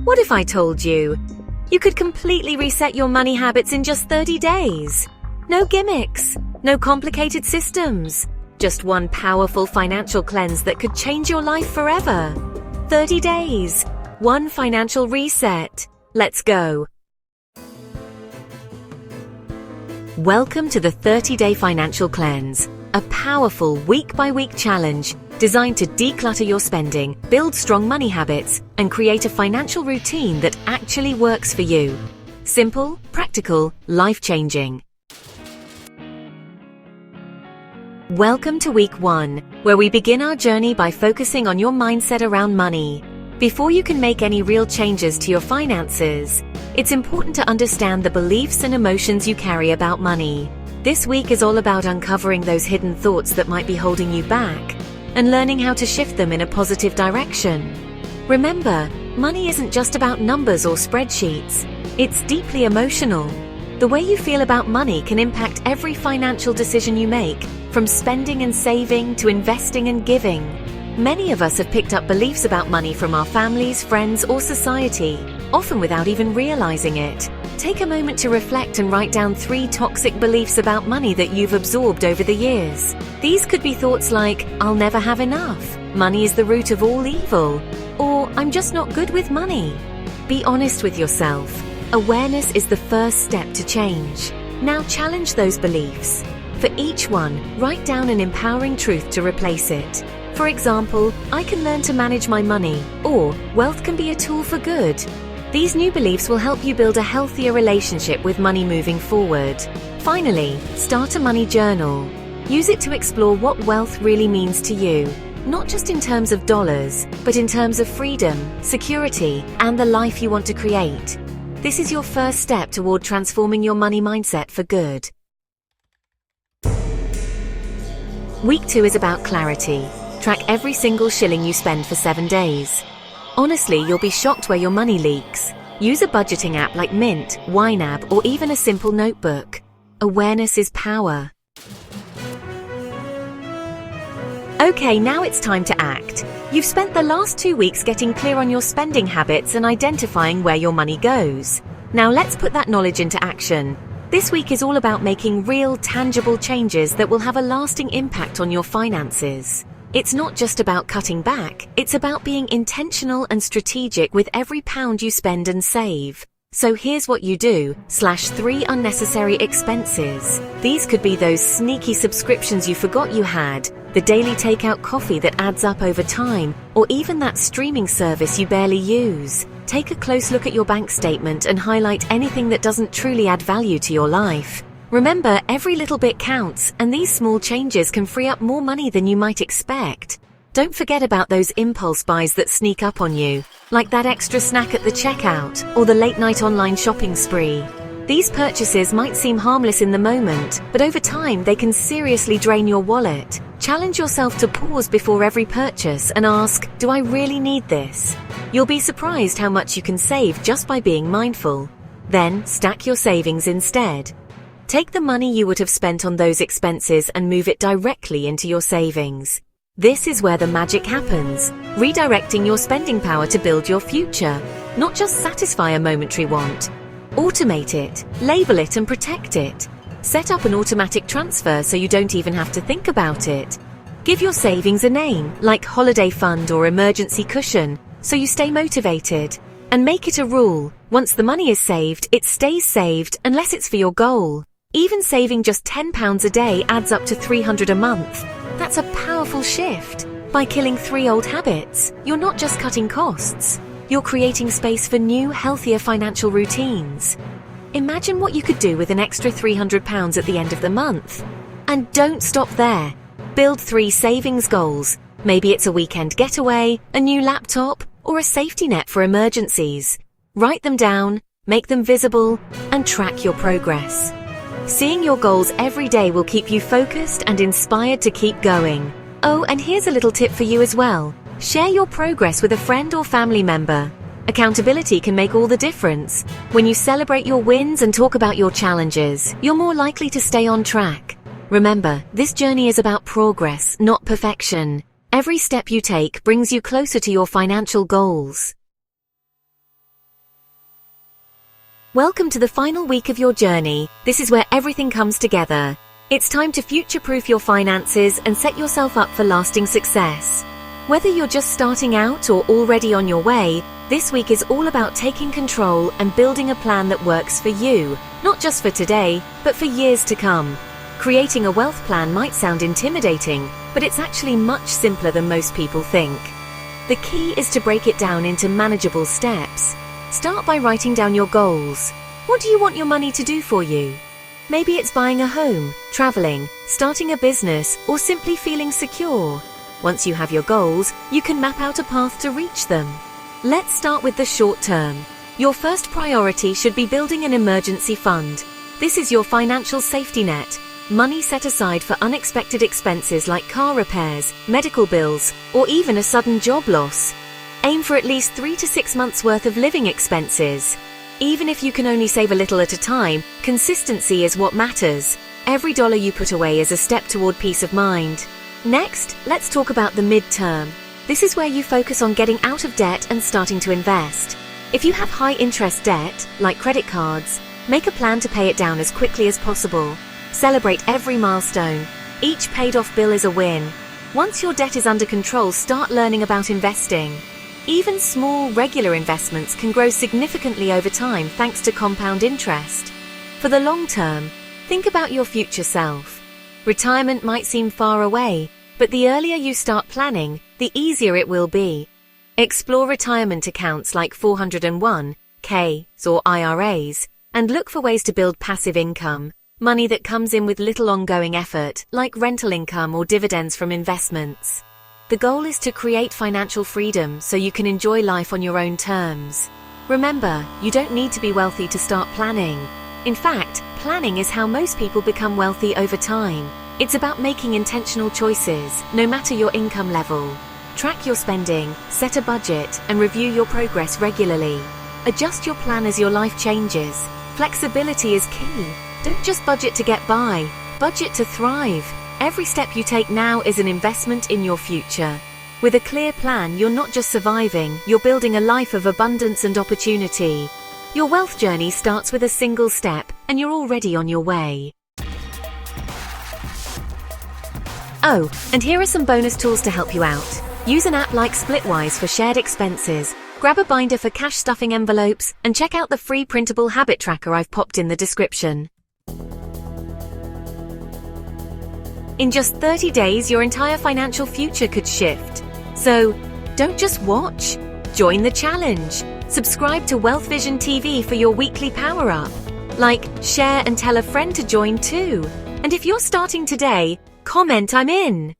What if I told you you could completely reset your money habits in just 30 days? No gimmicks, no complicated systems, just one powerful financial cleanse that could change your life forever. 30 days, one financial reset. Let's go. Welcome to the 30-Day Financial Cleanse, a powerful week-by-week challenge designed to declutter your spending, build strong money habits, and create a financial routine that actually works for you. Simple, practical, life-changing. Welcome to Week 1, where we begin our journey by focusing on your mindset around money. Before you can make any real changes to your finances, it's important to understand the beliefs and emotions you carry about money. This week is all about uncovering those hidden thoughts that might be holding you back and learning how to shift them in a positive direction. Remember, money isn't just about numbers or spreadsheets. It's deeply emotional. The way you feel about money can impact every financial decision you make, from spending and saving to investing and giving. Many of us have picked up beliefs about money from our families, friends, or society, often without even realizing it. Take a moment to reflect and write down 3 toxic beliefs about money that you've absorbed over the years. These could be thoughts like, "I'll never have enough," "Money is the root of all evil," or "I'm just not good with money." Be honest with yourself. Awareness is the first step to change. Now challenge those beliefs. For each one, write down an empowering truth to replace it. For example, "I can learn to manage my money," or "Wealth can be a tool for good." These new beliefs will help you build a healthier relationship with money moving forward. Finally, start a money journal. Use it to explore what wealth really means to you, not just in terms of dollars, but in terms of freedom, security, and the life you want to create. This is your first step toward transforming your money mindset for good. Week 2 is about clarity. Track every single shilling you spend for 7 days. Honestly, you'll be shocked where your money leaks. Use a budgeting app like Mint, YNAB, or even a simple notebook. Awareness is power. Okay, now it's time to act. You've spent the last 2 weeks getting clear on your spending habits and identifying where your money goes. Now let's put that knowledge into action. This week is all about making real, tangible changes that will have a lasting impact on your finances. It's not just about cutting back, it's about being intentional and strategic with every pound you spend and save. So here's what you do: slash 3 unnecessary expenses. These could be those sneaky subscriptions you forgot you had, the daily takeout coffee that adds up over time, or even that streaming service you barely use. Take a close look at your bank statement and highlight anything that doesn't truly add value to your life. Remember, every little bit counts, and these small changes can free up more money than you might expect. Don't forget about those impulse buys that sneak up on you, like that extra snack at the checkout or the late-night online shopping spree. These purchases might seem harmless in the moment, but over time they can seriously drain your wallet. Challenge yourself to pause before every purchase and ask, "Do I really need this?" You'll be surprised how much you can save just by being mindful. Then, stack your savings instead. Take the money you would have spent on those expenses and move it directly into your savings. This is where the magic happens, redirecting your spending power to build your future, not just satisfy a momentary want. Automate it, label it, and protect it. Set up an automatic transfer so you don't even have to think about it. Give your savings a name, like holiday fund or emergency cushion, so you stay motivated. And make it a rule: once the money is saved, it stays saved unless it's for your goal. Even saving just £10 a day adds up to $300 a month. That's a powerful shift. By killing 3 old habits, you're not just cutting costs, you're creating space for new, healthier financial routines. Imagine what you could do with an extra £300 at the end of the month. And don't stop there. Build 3 savings goals. Maybe it's a weekend getaway, a new laptop, or a safety net for emergencies. Write them down, make them visible, and track your progress. Seeing your goals every day will keep you focused and inspired to keep going. Oh, and here's a little tip for you as well. Share your progress with a friend or family member. Accountability can make all the difference. When you celebrate your wins and talk about your challenges, you're more likely to stay on track. Remember, this journey is about progress, not perfection. Every step you take brings you closer to your financial goals. Welcome to the final week of your journey. This is where everything comes together. It's time to future-proof your finances and set yourself up for lasting success. Whether you're just starting out or already on your way, this week is all about taking control and building a plan that works for you, not just for today, but for years to come. Creating a wealth plan might sound intimidating, but it's actually much simpler than most people think. The key is to break it down into manageable steps. Start by writing down your goals. What do you want your money to do for you? Maybe it's buying a home, traveling, starting a business, or simply feeling secure. Once you have your goals, you can map out a path to reach them. Let's start with the short term. Your first priority should be building an emergency fund. This is your financial safety net, money set aside for unexpected expenses like car repairs, medical bills, or even a sudden job loss. Aim for at least 3 to 6 months worth of living expenses. Even if you can only save a little at a time, consistency is what matters. Every dollar you put away is a step toward peace of mind. Next, let's talk about the mid-term. This is where you focus on getting out of debt and starting to invest. If you have high-interest debt, like credit cards, make a plan to pay it down as quickly as possible. Celebrate every milestone. Each paid-off bill is a win. Once your debt is under control, start learning about investing. Even small, regular investments can grow significantly over time thanks to compound interest. For the long term, think about your future self. Retirement might seem far away, but the earlier you start planning, the easier it will be. Explore retirement accounts like 401(k)s or IRAs, and look for ways to build passive income, money that comes in with little ongoing effort, like rental income or dividends from investments. The goal is to create financial freedom so you can enjoy life on your own terms. Remember, you don't need to be wealthy to start planning. In fact, planning is how most people become wealthy over time. It's about making intentional choices, no matter your income level. Track your spending, set a budget, and review your progress regularly. Adjust your plan as your life changes. Flexibility is key. Don't just budget to get by, budget to thrive. Every step you take now is an investment in your future. With a clear plan, you're not just surviving, you're building a life of abundance and opportunity. Your wealth journey starts with a single step, and you're already on your way. Oh, and here are some bonus tools to help you out. Use an app like Splitwise for shared expenses, grab a binder for cash stuffing envelopes, and check out the free printable habit tracker I've popped in the description. In just 30 days, your entire financial future could shift. So, don't just watch. Join the challenge. Subscribe to Wealth Vision TV for your weekly power-up. Like, share and tell a friend to join too. And if you're starting today, comment "I'm in."